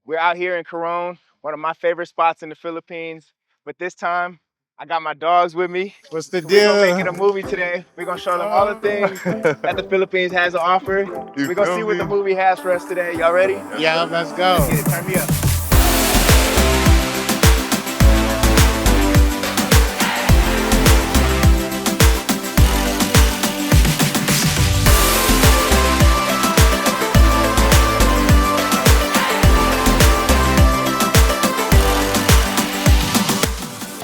We're out here in Coron, one of my favorite spots in the Philippines. But this time, I got my dogs with me. What's the We're gonna deal? make it a movie today. We're gonna show them all the things that the Philippines has to offer. You We're gonna feel see what me? the movie has for us today. Y'all ready? Yeah, let's go. Let's get it. Turn me up.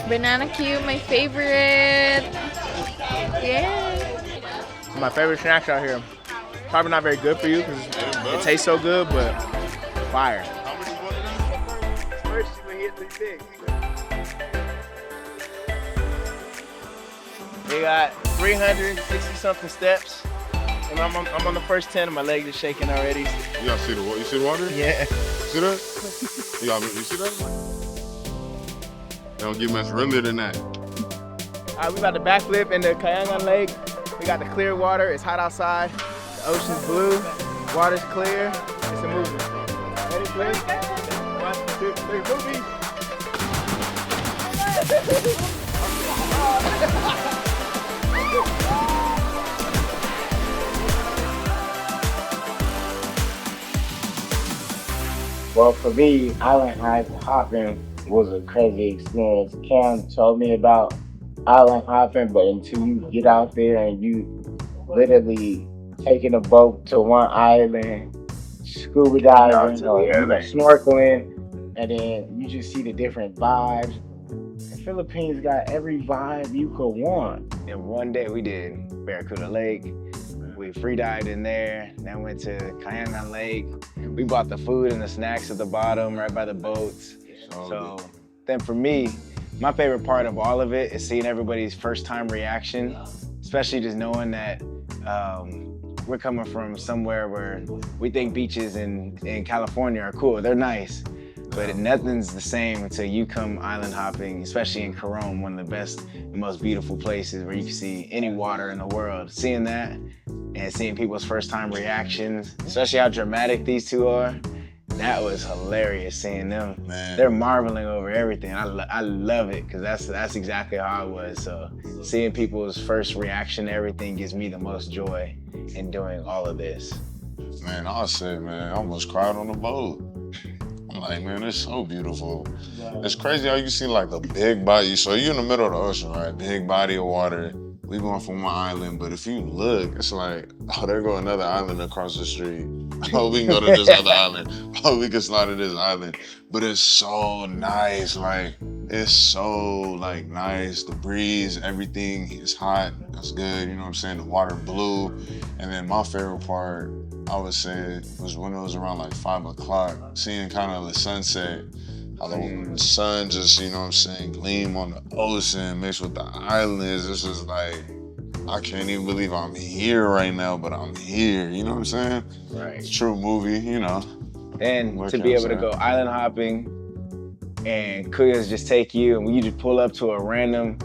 Banana cube, my favorite. Yeah. My favorite snacks out here. Probably not very good for you because it tastes so good, but fire. First, you hit the thing. We got 360 something steps, and I'm on the first 10, and my legs are shaking already. You gotta see the water. You see the water? Yeah. See that? You see that? They don't get much realer than that. All right, we about to backflip in the Kayaked Lake. We got the clear water. It's hot outside. The ocean's blue. Water's clear. It's a movie. Ready, please? 1, 2, 3, movie. Well, for me, island hopping was a crazy experience. Cam told me about island hopping, but until you get out there and you literally taking a boat to one island, scuba diving or snorkeling, and then you just see the different vibes. The Philippines got every vibe you could want. And one day we did Barracuda Lake. We free dived in there, then went to Kayaked Lake. We bought the food and the snacks at the bottom, right by the boats. So then for me, my favorite part of all of it is seeing everybody's first time reaction, especially just knowing that we're coming from somewhere where we think beaches in California are cool, they're nice. But nothing's the same until you come island hopping, especially in Coron, one of the best and most beautiful places where you can see any water in the world. Seeing that and seeing people's first time reactions, especially how dramatic these two are, that was hilarious seeing them. Man. They're marveling over everything. I love it because that's exactly how I was. So seeing people's first reaction to everything gives me the most joy in doing all of this. Man, I'll say, man, I almost cried on the boat. I'm like, man, it's so beautiful. It's crazy how you see like a big body. So you're in the middle of the ocean, right? Big body of water. We going from one island, but if you look, it's like, oh, there go another island across the street. Oh, we can go to this other island. Oh, we can slide to this island. But it's so nice, like, it's so like nice. The breeze, everything is hot. That's good, you know what I'm saying? The water blue. And then my favorite part, I would say, was when it was around like 5 o'clock, seeing kind of the sunset. How the sun just, you know what I'm saying, gleam on the ocean mixed with the islands. It's just like, I can't even believe I'm here right now, but I'm here, you know what I'm saying? Right. It's a true movie, you know. And What to can be I able to say? go island hopping and Kuyas just take you and you just pull up to a random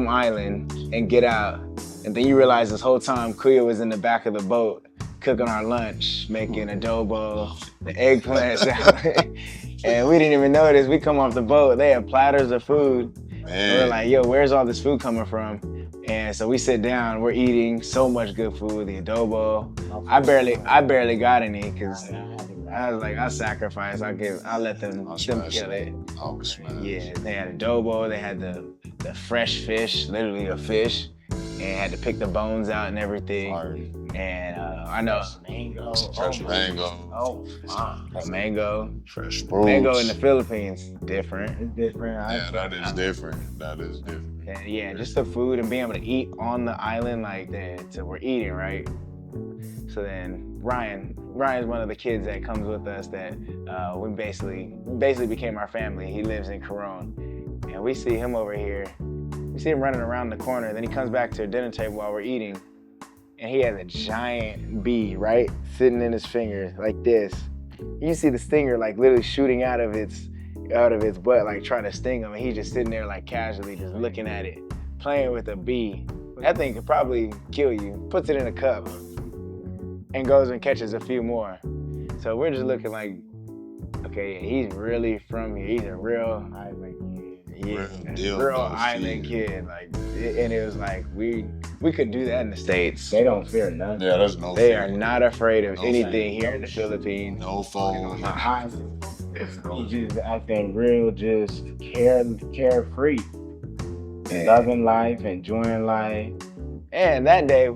island and get out. And then you realize this whole time Kuya was in the back of the boat cooking our lunch, making adobo, the eggplant salad. And we didn't even notice. We come off the boat, they have platters of food. And we're like, yo, where's all this food coming from? And so we sit down, we're eating so much good food, the adobo. I barely got any because I was like, I'll sacrifice, I'll let them kill it. Oh, smash. Yeah, they had adobo, they had the fresh fish, literally a fish, and had to pick the bones out and everything. Fire. And I know. Mango. Fresh mango. Oh, Mango. Fresh fruits. Mango in the Philippines, different. it's different. Yeah, that is different. That is different. And yeah, just the food and being able to eat on the island like that. So we're eating, right? So then Ryan's one of the kids that comes with us that we basically became our family. He lives in Coron. And we see him over here. We see him running around the corner. Then he comes back to a dinner table while we're eating. And he has a giant bee, right? Sitting in his finger like this. You see the stinger like literally shooting out of its butt, like trying to sting him. And he's just sitting there like casually just looking at it, playing with a bee. That thing could probably kill you. Puts it in a cup and goes and catches a few more. So we're just looking like, okay, he's really from here. He's a real Island kid. real island kid. Like, and it was like we could do that in the States. They don't fear nothing. Yeah, there's no They fear. are not afraid of No anything fear. here in the Philippines. No phone. My eyes, he just acting real, just carefree, loving life, enjoying life. And that day,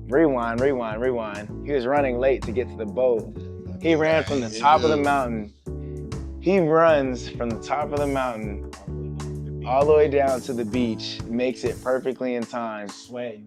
rewind. He was running late to get to the boat. He ran from the top of the mountain. He runs from the top of the mountain all the way down to the beach, makes it perfectly in time, sweating,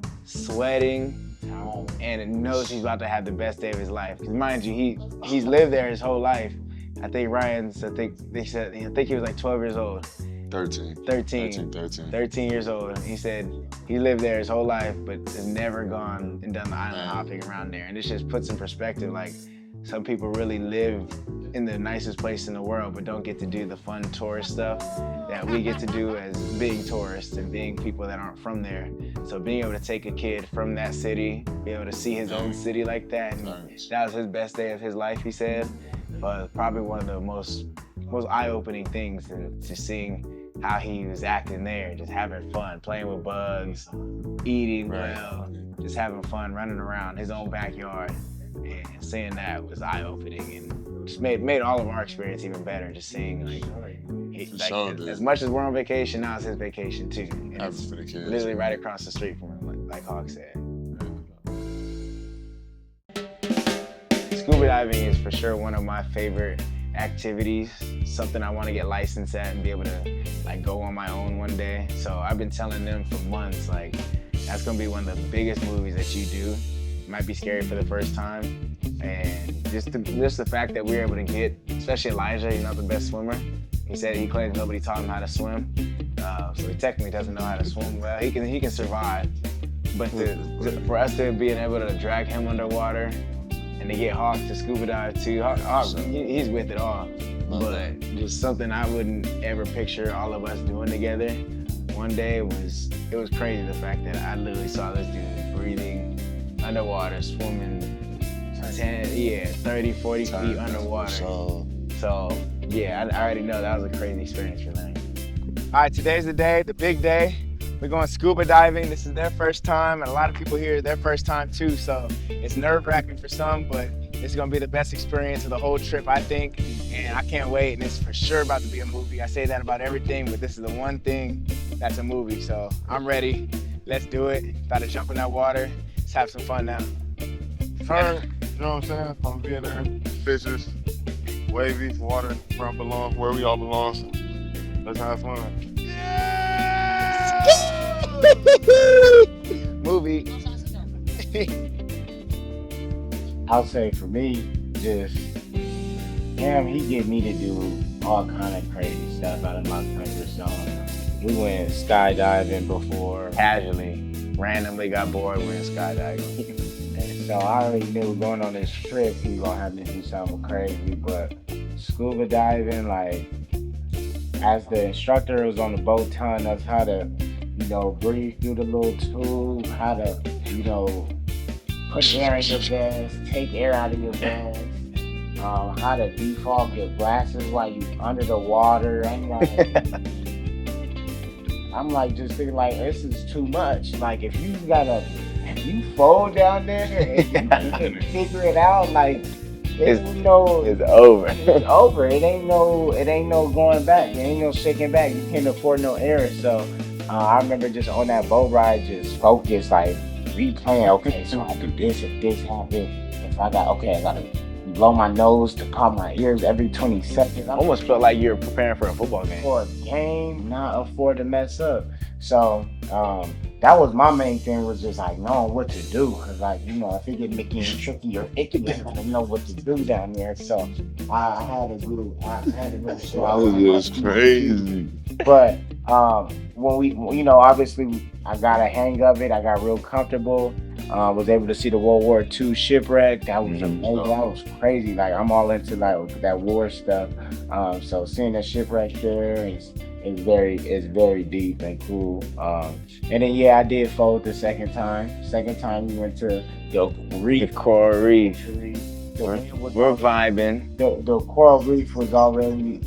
and knows he's about to have the best day of his life. Because mind you, he's lived there his whole life. I think he was like 12 years old. 13 years old. He said he lived there his whole life, but has never gone and done the island hopping around there. And this just puts in perspective, like, some people really live in the nicest place in the world, but don't get to do the fun tourist stuff that we get to do as being tourists and being people that aren't from there. So being able to take a kid from that city, be able to see his own city like that, and that was his best day of his life, he said. Probably one of the most eye-opening things, and just seeing how he was acting there, just having fun, playing with bugs, eating well, just having fun, running around his own backyard. And seeing that was eye-opening, and just made all of our experience even better. Just seeing as much as we're on vacation, now it's his vacation too. And it's literally right across the street from him, like Hawk said. Scuba diving is for sure one of my favorite activities, something I want to get licensed at and be able to like go on my own one day. So I've been telling them for months, like, that's gonna be one of the biggest movies that you do. It might be scary for the first time, and just the fact that we were able to get, especially Elijah, he's not the best swimmer. He said he claims nobody taught him how to swim, so he technically doesn't know how to swim well. He can survive, but for us to be able to drag him underwater and to get Hawk to scuba dive too, Hawk, he's with it all. But just something I wouldn't ever picture all of us doing together. One day it was crazy, the fact that I literally saw this dude breathing underwater, swimming 30, 40 feet underwater. So yeah, I already know that was a crazy experience for them. All right, today's the day, the big day. We're going scuba diving. This is their first time, and a lot of people here, their first time too, so it's nerve-wracking for some, but it's gonna be the best experience of the whole trip, I think, and I can't wait, and it's for sure about to be a movie. I say that about everything, but this is the one thing that's a movie, so I'm ready. Let's do it. About to jump in that water. Let's have some fun now. Turn, you know what I'm saying? From being there, fishes, wavy, water, where we all belong. Let's have fun. Movie. I'll say for me, just he get me to do all kind of crazy stuff out of my comfort zone. We went skydiving before. Casually, randomly got bored went skydiving. And so I already knew going on this trip he gonna have to do something crazy, but scuba diving, like, as the instructor was on the boat telling us how to, breathe through the little tube, how to, put air in your vest, take air out of your vest, how to defog your glasses while you under the water. I'm like just thinking, like, this is too much. Like, if you fold down there and you can figure it out, like, it's over. It's over. It ain't no going back. There ain't no shaking back. You can't afford no error. So I remember just on that boat ride, just focused, like replaying. Okay, so I do this if this happens. If I gotta blow my nose to calm my ears every 20 seconds. I almost felt like you're preparing for a football game. For a game, not afford to mess up. So that was my main thing, was just like knowing what to do. Cause like, if it get making tricky or icky, I don't know what to do down there. So I had to do That was crazy. But when we, obviously I got a hang of it. I got real comfortable. Was able to see the World War II shipwreck. That was amazing. That was crazy. Like, I'm all into like that war stuff. So seeing the shipwreck there is very deep and cool. And then I did fold the second time. Second time we went to the Coral Reef. The wind was We're vibing. the coral reef was already.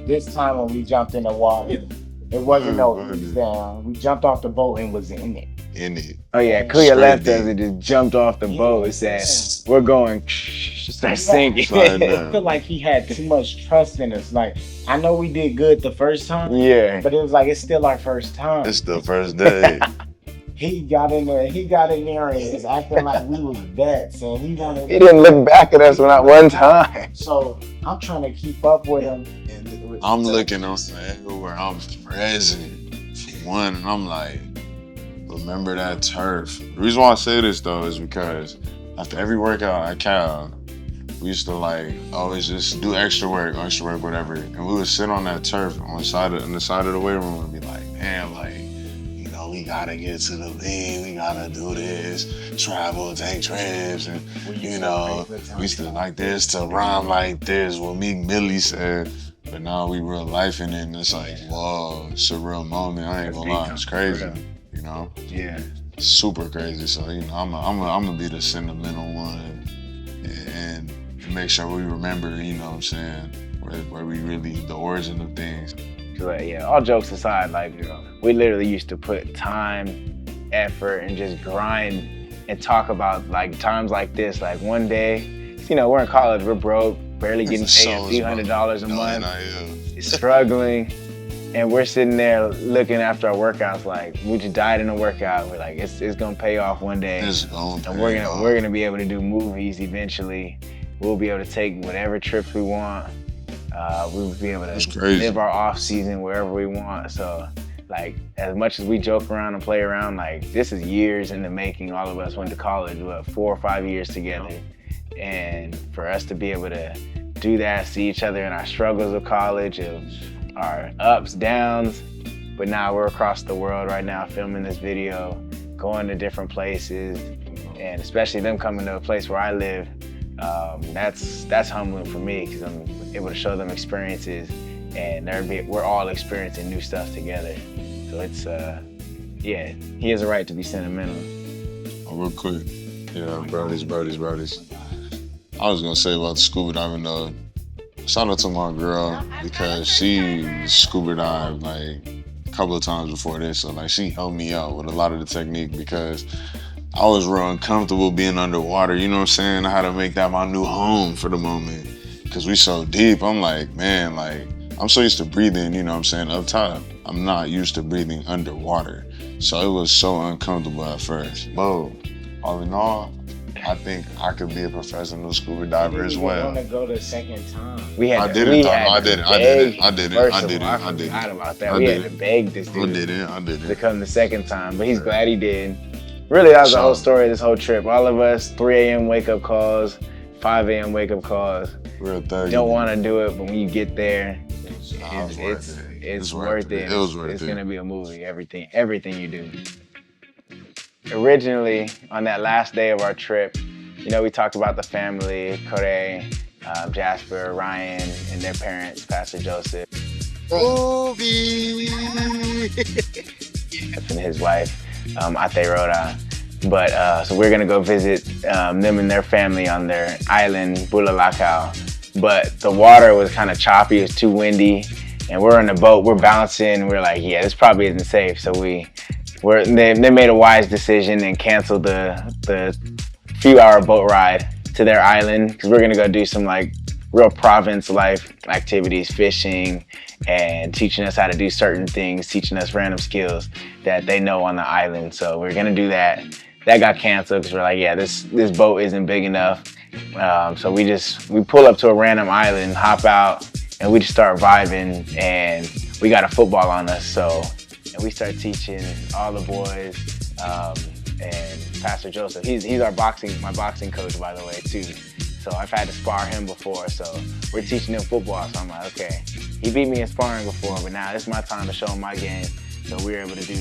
This time when we jumped in the water, it wasn't no east down. We jumped off the boat and was in it. In it. Oh yeah, And Kuya straight left deep. us and just jumped off the boat and said, "We're going." Start sinking. Slide I down. feel like he had too much trust in us. Like I know we did good the first time, Yeah. but it was like it's still our first time. It's the first day. He got in there and was acting like we was vets, and he wanted. He didn't look back at us not one time. So I'm trying to keep up with him. I'm looking on everywhere. I'm present for one, and I'm like, remember that turf. The reason why I say this though is because after every workout at Cal, we used to like always just do extra work, whatever. And we would sit on that turf on the side of the weight room and be like, man, like, you know, we gotta get to the league, we gotta do this, travel, take trips, and you know, we used to like this to rhyme like this, what Meek Millie said. But now we real life in it, and it's like, whoa, it's a real moment. I ain't gonna lie, it's crazy, you know. Yeah. Super crazy. So you know, I'm gonna be the sentimental one, and make sure we remember, you know what I'm saying, where we really the origin of things. But yeah, all jokes aside, like we literally used to put time, effort, and just grind and talk about like times like this. Like one day, you know, we're in college, we're broke, barely getting paid a few $100s a month, struggling. And we're sitting there looking after our workouts like we just died in a workout. We're like, it's gonna pay off one day. It's gonna and pay off. we're gonna be able to do movies eventually. We'll be able to take whatever trips we want. We'll be able to live our off season wherever we want. So like as much as we joke around and play around, like this is years in the making. All of us went to college, 4 or 5 years together. And for us to be able to do that, see each other in our struggles of college, of our ups, downs, but now we're across the world right now filming this video, going to different places, and especially them coming to a place where I live, that's humbling for me because I'm able to show them experiences, and we're all experiencing new stuff together. So it's, yeah, he has a right to be sentimental. Oh, real quick, yeah, brodies. I was gonna say about the scuba diving though. Shout out to my girl because she scuba dived like a couple of times before this, so like she helped me out with a lot of the technique because I was real uncomfortable being underwater. You know what I'm saying? I had to make that my new home for the moment because we so deep. I'm like, man, like I'm so used to breathing. You know what I'm saying? Up top, I'm not used to breathing underwater, so it was so uncomfortable at first. But all in all, I think I could be a professional scuba diver as well. I want to go the second time. I did it. I did it. Forgot about that. We had to beg this dude to come the second time, but he's glad he did. Really, that was the whole story of this whole trip. All of us, 3 a.m. wake up calls, 5 a.m. wake up calls. Real thing. Don't want to do it, but when you get there, it's worth it. It was worth it. It's gonna be a movie. Everything you do. Originally, on that last day of our trip, you know, we talked about the family, Coron, Jasper, Ryan, and their parents, Pastor Joseph. Movie! And his wife, Ate Rhoda. But, so we're gonna go visit them and their family on their island, Bulalakaw. But the water was kind of choppy, it was too windy, and we're in the boat, we're bouncing, we're like, yeah, this probably isn't safe, so they made a wise decision and canceled the few-hour boat ride to their island because we're gonna go do some like real province life activities, fishing, and teaching us how to do certain things, teaching us random skills that they know on the island. So we're gonna do that. That got canceled because we're like, yeah, this boat isn't big enough. So we pull up to a random island, hop out, and we just start vibing, and we got a football on us. So. And we start teaching all the boys, and Pastor Joseph, he's my boxing coach, by the way, too. So I've had to spar him before, so we're teaching him football. So I'm like, okay, he beat me in sparring before, but now it's my time to show him my game. So we were able to do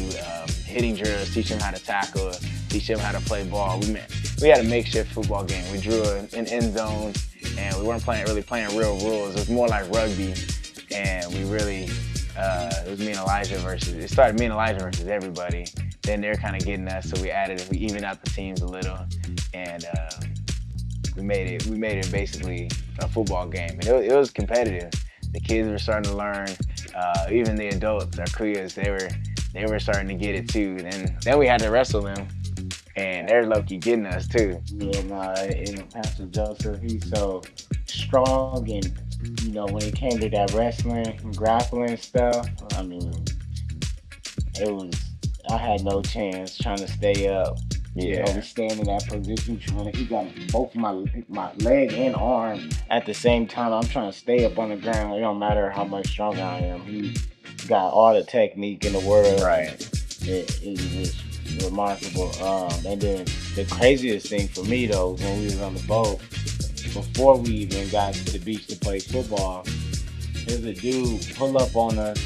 hitting drills, teach him how to tackle, teach him how to play ball. We had a makeshift football game. We drew an end zone, and we weren't really playing real rules. It was more like rugby, and we really, it was me and Elijah it started me and Elijah versus everybody. Then they're kind of getting us, so we evened out the teams a little. And we made it basically a football game. And it was competitive. The kids were starting to learn. Even the adults, our Kuyas, they were starting to get it too. And then we had to wrestle them, and they're low-key getting us too. Yeah, and Pastor Joseph, he's so strong, and when it came to that wrestling and grappling stuff, I mean, I had no chance trying to stay up. Yeah. We stand in that position. He got both my leg and arm at the same time. I'm trying to stay up on the ground. It don't matter how much stronger I am. He got all the technique in the world. Right. It's just remarkable. And then the craziest thing for me though, was when we was on the boat, before we even got to the beach to play football, there's a dude pull up on us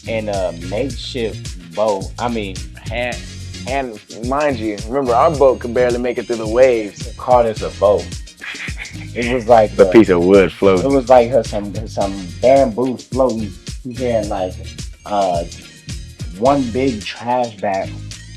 in a makeshift boat. I mean, and mind you, remember our boat could barely make it through the waves. called us a boat. It was like A piece of wood floating. It was like some bamboo floating. He had like one big trash bag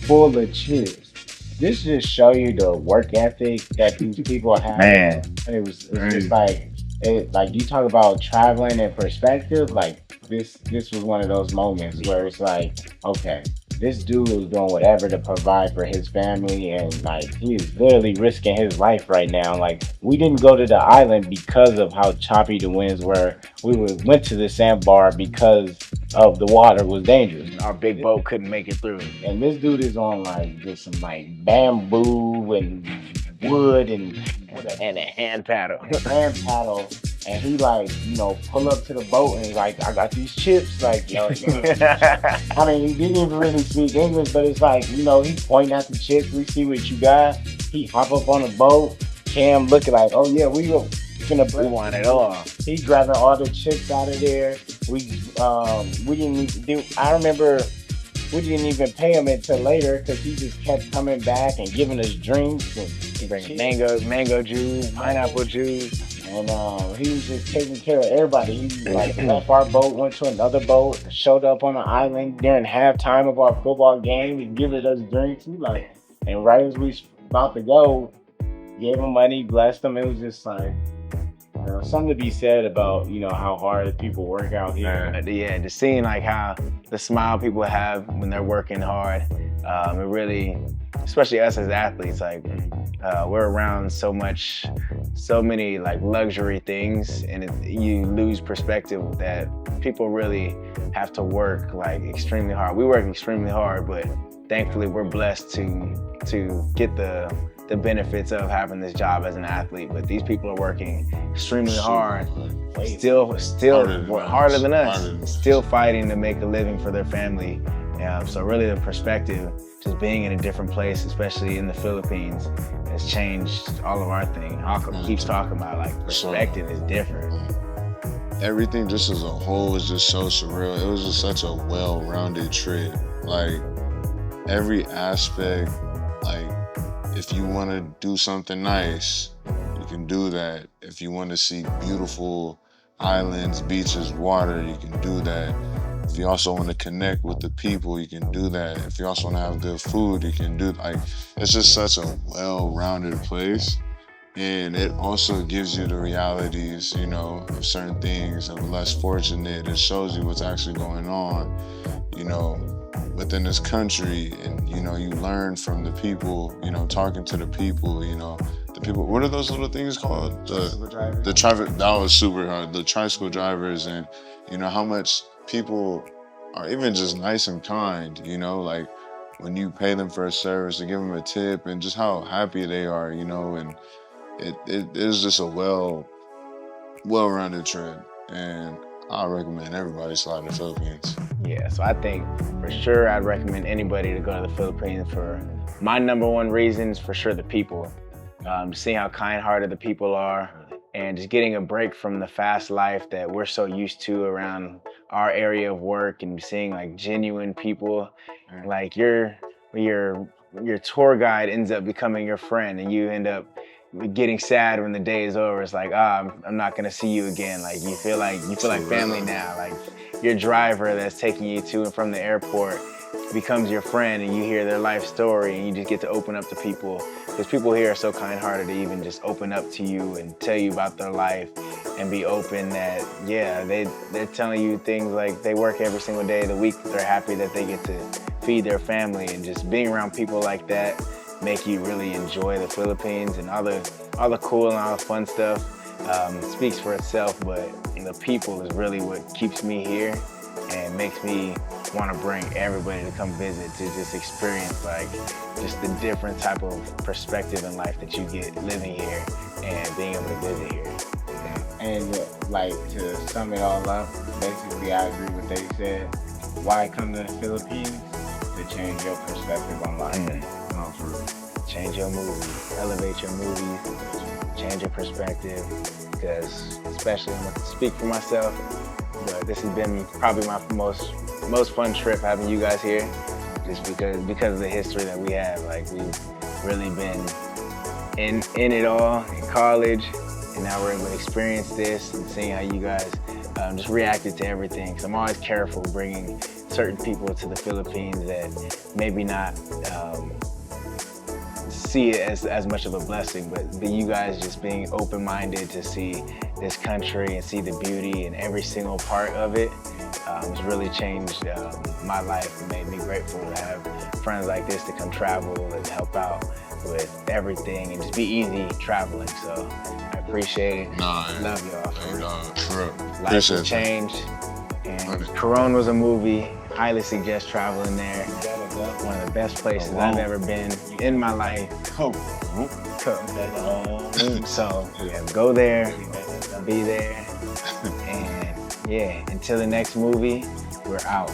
full of chips. This just show you the work ethic that these people have. Man. And it was just like you talk about traveling and perspective. Like this was one of those moments where it's like, okay, this dude is doing whatever to provide for his family, and like he is literally risking his life right now. Like we didn't go to the island because of how choppy the winds were. We went to the sandbar because of the water was dangerous. Our big boat couldn't make it through. And this dude is on like just some like bamboo and wood and a hand paddle. And he like, pull up to the boat and he's like, I got these chips. Like, I mean, he didn't even really speak English, but it's like, he pointing at the chips. We see what you got. He hop up on the boat. Cam looking like, oh yeah, we want it all. He grabbing all the chips out of there. We didn't even do. I remember we didn't even pay him until later because he just kept coming back and giving us drinks and bringing mango juice, pineapple juice. And he was just taking care of everybody. He like left our boat, went to another boat, showed up on the island during halftime of our football game and giving us drinks. And right as we about to go, gave him money, blessed him. It was just like something to be said about how hard people work out here. Yeah, just seeing like how the smile people have when they're working hard. It really, especially us as athletes, like we're around so many like luxury things, and you lose perspective that people really have to work like extremely hard. We work extremely hard, but thankfully we're blessed to get the benefits of having this job as an athlete. But these people are working extremely hard, still harder than us, still fighting to make a living for their family. So really the perspective, just being in a different place, especially in the Philippines, has changed all of our thing. Hawkins keeps talking about like perspective is different. Everything just as a whole was just so surreal. It was just such a well-rounded trip. Like every aspect, like if you want to do something nice, you can do that. If you want to see beautiful islands, beaches, water, you can do that. If you also want to connect with the people, you can do that. If you also want to have good food, you can do like it's just such a well-rounded place. And it also gives you the realities, of certain things, of less fortunate. It shows you what's actually going on, within this country. And, you learn from the people, talking to the people, the people, what are those little things called? The traffic, that was super hard. The tricycle drivers and, how much people are even just nice and kind, like when you pay them for a service to give them a tip and just how happy they are, and it is just a well-rounded trip, and I recommend everybody slide to the Philippines. Yeah, so I think for sure I'd recommend anybody to go to the Philippines. For my number one reason is for sure the people. Seeing how kind-hearted the people are, and just getting a break from the fast life that we're so used to around our area of work, and seeing like genuine people. Like your tour guide ends up becoming your friend, and you end up getting sad when the day is over. It's like, I'm not gonna see you again. Like you feel like family now. Like your driver that's taking you to and from the airport, becomes your friend and you hear their life story and you just get to open up to people. Because people here are so kind-hearted to even just open up to you and tell you about their life and be open that, yeah, they're telling you things like they work every single day of the week, but they're happy that they get to feed their family. And just being around people like that make you really enjoy the Philippines, and all the cool and all the fun stuff speaks for itself, but the people is really what keeps me here and makes me want to bring everybody to come visit to just experience like just the different type of perspective in life that you get living here and being able to visit here. And like to sum it all up, basically I agree with what they said. Why come to the Philippines? To change your perspective on life. For real. Change your movies, elevate your movies, change your perspective, because especially I'm gonna speak for myself, but this has been probably my most fun trip having you guys here, just because of the history that we have. Like we've really been in it all in college, and now we're able to experience this and seeing how you guys just reacted to everything. Because I'm always careful bringing certain people to the Philippines that maybe not see it as much of a blessing, but you guys just being open-minded to see this country and see the beauty in every single part of it has really changed my life and made me grateful to have friends like this to come travel and help out with everything and just be easy traveling. So I appreciate it. Love y'all. Life has changed, and Coron was a movie. Highly suggest traveling there. One of the best places I've ever been in my life. So yeah, go there, be there, and yeah, until the next movie, we're out.